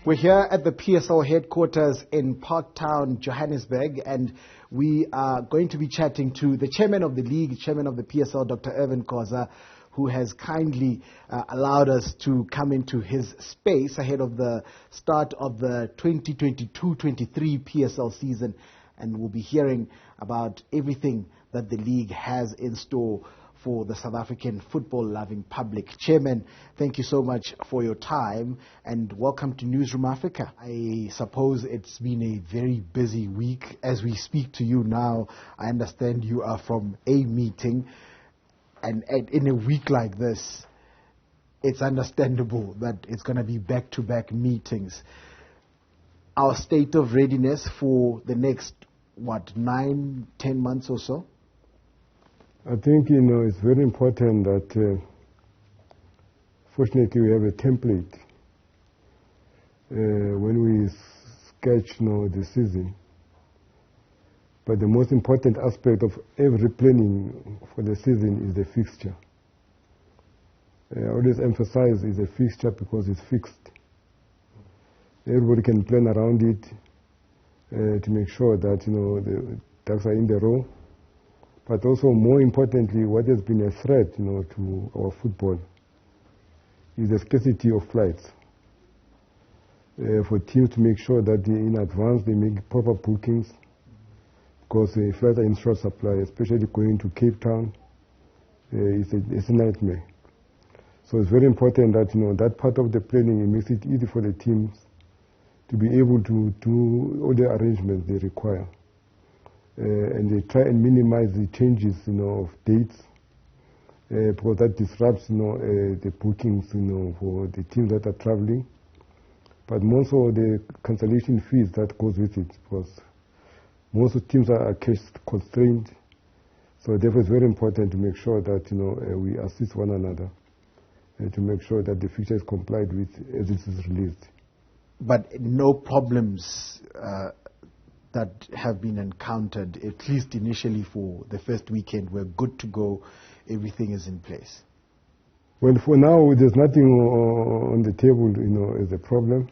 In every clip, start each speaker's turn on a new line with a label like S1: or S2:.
S1: We're here at the PSL headquarters in Parktown, Johannesburg, and we are going to be chatting to the chairman of the league, chairman of the PSL, Dr Irvin Khoza, who has kindly allowed us to come into his space ahead of the start of the 2022-23 PSL season, and we'll be hearing about everything that the league has in store for the South African football-loving public. Chairman, thank you so much for your time and welcome to Newzroom Afrika. I suppose it's been a very busy week. As we speak to you now, I understand you are from a meeting, and in a week like this, it's understandable that it's going to be back-to-back meetings. Our state of readiness for the next, 9-10 months or so?
S2: I think, it's very important that, fortunately, we have a template when we sketch, the season. But the most important aspect of every planning for the season is the fixture. I always emphasize it's a fixture because it's fixed. Everybody can plan around it to make sure that, the ducks are in the row. But also, more importantly, what has been a threat, to our football is the scarcity of flights. For teams to make sure that in advance they make proper bookings, because flights are in short supply, especially going to Cape Town. It's a nightmare. So it's very important that, that part of the planning, it makes it easy for the teams to be able to do all the arrangements they require. And they try and minimize the changes, of dates, because that disrupts, the bookings, for the teams that are traveling. But most of the cancellation fees that goes with it, because most of the teams are cash constrained. So therefore, it's very important to make sure that, we assist one another to make sure that the fixture is complied with as it is released.
S1: But no problems that have been encountered, at least initially for the first weekend. We're good to go. Everything is in place.
S2: Well, for now, there's nothing on the table, as a problem.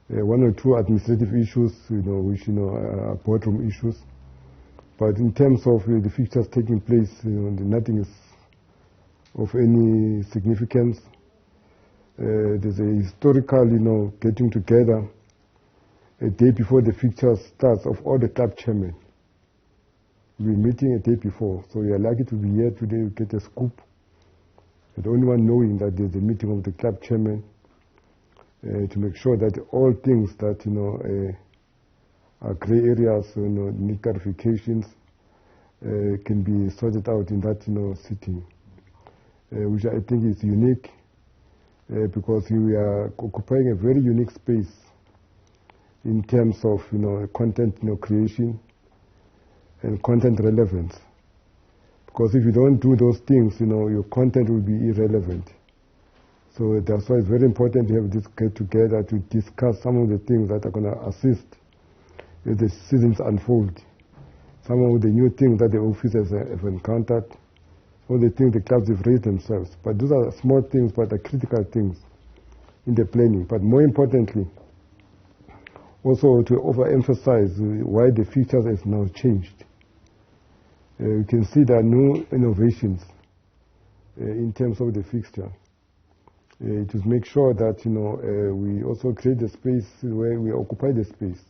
S2: One or two administrative issues, which, are boardroom issues. But in terms of the fixtures taking place, nothing is of any significance. There's a historical, getting together a day before the fixture starts of all the club chairmen. We're meeting a day before, so we are lucky to be here today to get a scoop. The only one knowing that there's a meeting of the club chairman to make sure that all things that are grey areas, need clarifications, can be sorted out in that sitting, which I think is unique because we are occupying a very unique space in terms of content creation and content relevance. Because if you don't do those things, your content will be irrelevant. So that's why it's very important to have this get together to discuss some of the things that are going to assist as the seasons unfold. Some of the new things that the officers have encountered, all the things the clubs have raised themselves. But those are small things, but are critical things in the planning. But more importantly, also to overemphasize why the features has now changed. You can see there are no innovations in terms of the fixture. To make sure that we also create the space where we occupy the space.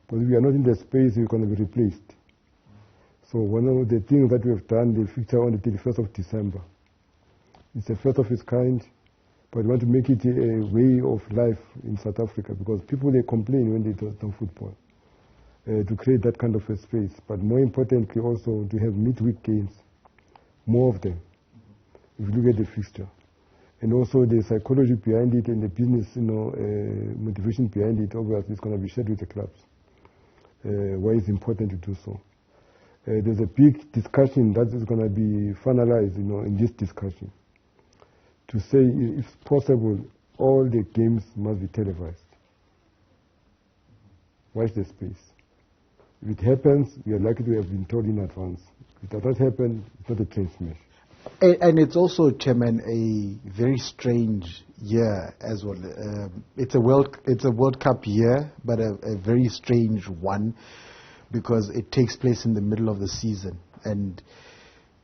S2: But if we are not in the space, we're going to be replaced. So one of the things that we have done, the fixture on the 31st of December. It's the first of its kind. But we want to make it a way of life in South Africa because people, they complain when they don't know football. To create that kind of a space. But more importantly also to have midweek games, more of them, if you look at the fixture. And also the psychology behind it and the business motivation behind it, obviously it's going to be shared with the clubs. Why it's important to do so. There's a big discussion that is going to be finalized in this discussion. To say, if possible, all the games must be televised. Watch the space. If it happens, we are likely to have been told in advance. If it does not happen, it's not a train smash.
S1: And it's also, Chairman, a very strange year as well. It's a World Cup year, but a very strange one, because it takes place in the middle of the season, and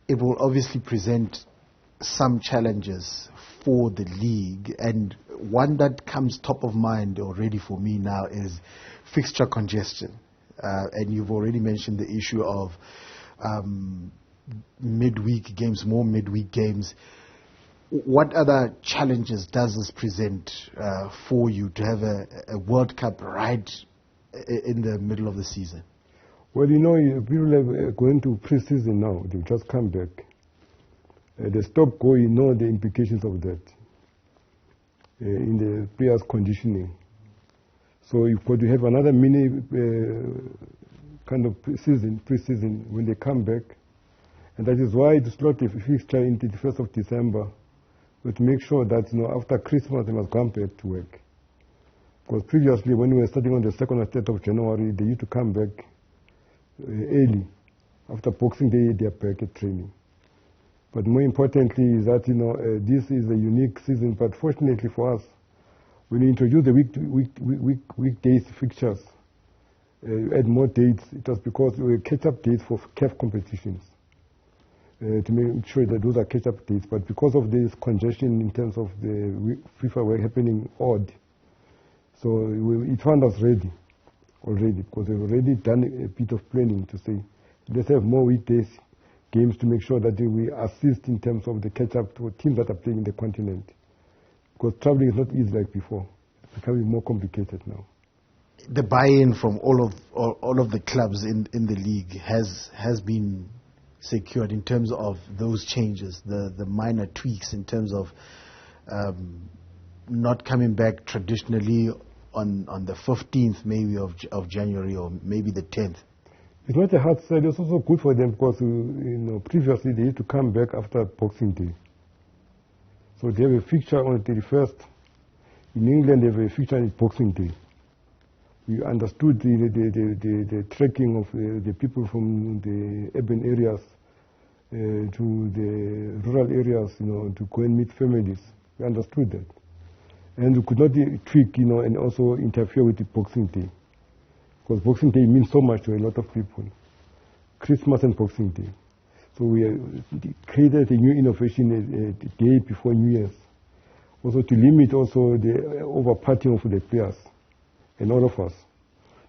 S1: it will obviously present some challenges for the league. And one that comes top of mind already for me now is fixture congestion. And you've already mentioned the issue of midweek games, more midweek games. What other challenges does this present for you to have a World Cup right in the middle of the season?
S2: Well, people are going to pre-season now. They've just come back. They stop going, the implications of that in the players' conditioning. So you've got to have another mini kind of pre-season when they come back. And that is why it's slot the fixture into the 1st of December, but to make sure that after Christmas they must come back to work. Because previously, when we were starting on the 2nd or 3rd of January, they used to come back early. After Boxing Day, they are back at training. But more importantly is that this is a unique season. But fortunately for us, when we introduced the weekdays fixtures, add more dates, it was because we catch-up dates for CAF competitions. To make sure that those are catch-up dates. But because of this congestion in terms of the FIFA were happening odd, so it found us ready already, because we've already done a bit of planning to say, let's have more weekdays games to make sure that we assist in terms of the catch-up to teams that are playing in the continent. Because traveling is not easy like before. It's becoming more complicated now.
S1: The buy-in from all of the clubs in the league has been secured in terms of those changes, the minor tweaks in terms of not coming back traditionally on the 15th maybe of January, or maybe the 10th.
S2: It's not a hard sell. It's also good for them because previously they used to come back after Boxing Day. So they have a fixture on the 31st. In England they have a fixture on Boxing Day. We understood the tracking of the people from the urban areas to the rural areas, to go and meet families. We understood that. And we could not tweak, and also interfere with the Boxing Day. Because Boxing Day means so much to a lot of people. Christmas and Boxing Day. So we created a new innovation a day before New Year's. Also to limit also the over-partying of the players and all of us,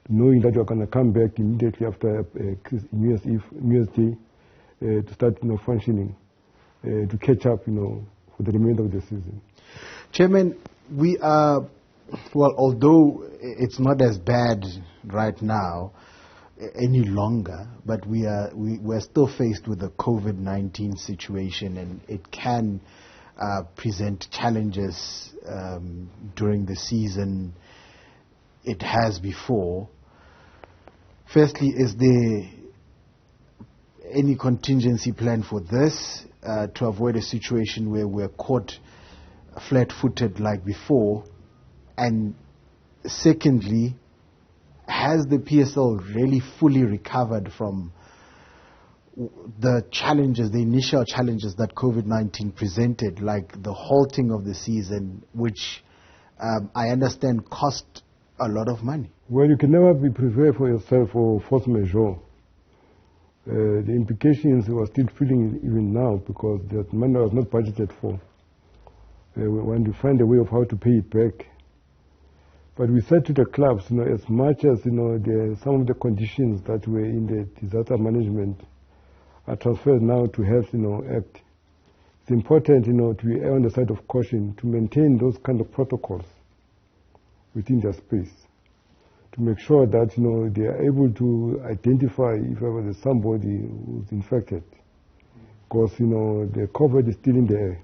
S2: knowing that you're going to come back immediately after New Year's Eve, New Year's Day, to start functioning, to catch up for the remainder of the season.
S1: Chairman, we are, well, although it's not as bad right now any longer, but we're still faced with the COVID-19 situation, and it can present challenges during the season. It has before. Firstly, is there any contingency plan for this to avoid a situation where we're caught flat-footed like before? And secondly, has the PSL really fully recovered from the challenges, the initial challenges that COVID-19 presented, like the halting of the season, which I understand cost a lot of money?
S2: Well, you can never be prepared for yourself for force majeure. The implications we are still feeling even now, because that money was not budgeted for. We want to find a way of how to pay it back. But we said to the clubs, as much as some of the conditions that were in the disaster management are transferred now to Health Act, it's important to be on the side of caution, to maintain those kind of protocols within their space, to make sure that they are able to identify if ever there's somebody who's infected, because the COVID is still in the air.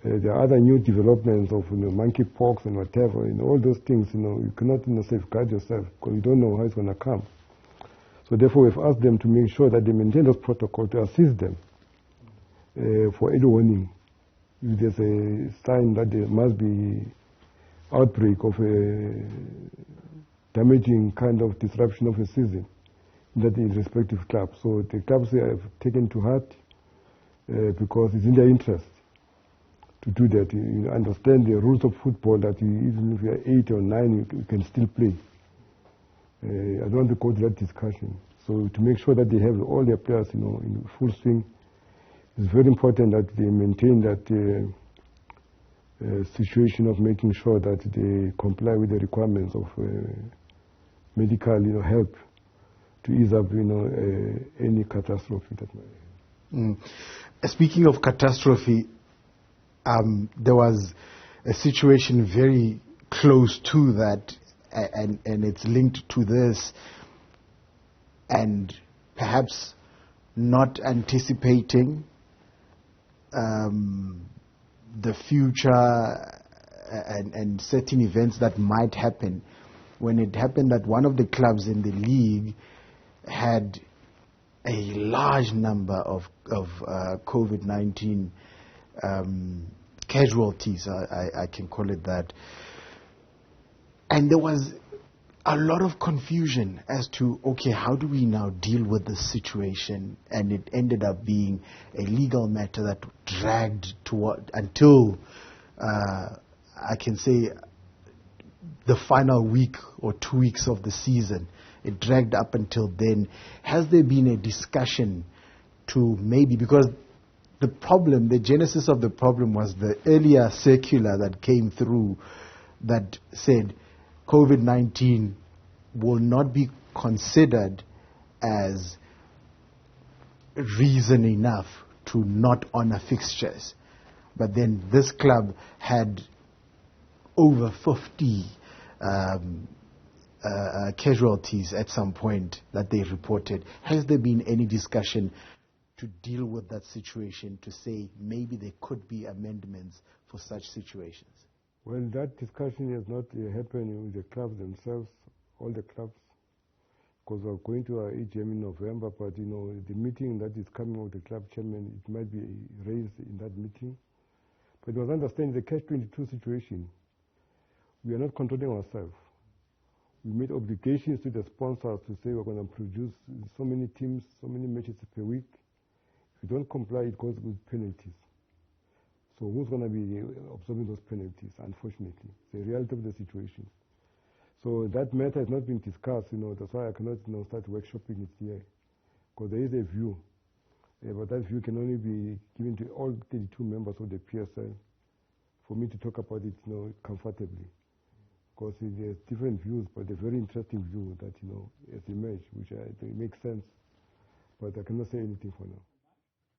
S2: There are other new developments of monkeypox and whatever, all those things. You cannot safeguard yourself because you don't know how it's going to come. So therefore, we've asked them to make sure that they maintain those protocols to assist them for early warning. If there's a sign that there must be outbreak of a damaging kind of disruption of a season in that respective club. So the clubs have taken to heart because it's in their interest to do that. You understand the rules of football, that even if you are 8 or 9, you can still play. I don't want to go to that discussion. So to make sure that they have all their players, in full swing, it's very important that they maintain that situation of making sure that they comply with the requirements of medical, help to ease up, any catastrophe that might.
S1: Speaking of catastrophe, there was a situation very close to that, and it's linked to this, and perhaps not anticipating the future and certain events that might happen. When it happened that one of the clubs in the league had a large number of COVID-19 casualties, I can call it that. And there was a lot of confusion as to, okay, how do we now deal with this situation? And it ended up being a legal matter that dragged until, I can say, the final week or 2 weeks of the season. It dragged up until then. Has there been a discussion to maybe, because the genesis of the problem was the earlier circular that came through that said COVID-19 will not be considered as reason enough to not honor fixtures. But then this club had over 50 casualties at some point that they reported. Has there been any discussion to deal with that situation, to say maybe there could be amendments for such situations?
S2: Well, that discussion has not happened with the clubs themselves, all the clubs, because we're going to our AGM in November, but the meeting that is coming with the club chairman, it might be raised in that meeting. But you must understand the catch-22 situation. We are not controlling ourselves. We made obligations to the sponsors to say we're going to produce so many teams, so many matches per week. If you don't comply, it goes with penalties. So who's going to be absorbing those penalties, unfortunately? It's the reality of the situation. So that matter has not been discussed, that's why I cannot start workshopping it here. Because there is a view, but that view can only be given to all 32 members of the PSL for me to talk about it comfortably. Because there's different views, but a very interesting view that has emerged, which makes sense. But I cannot say anything for now.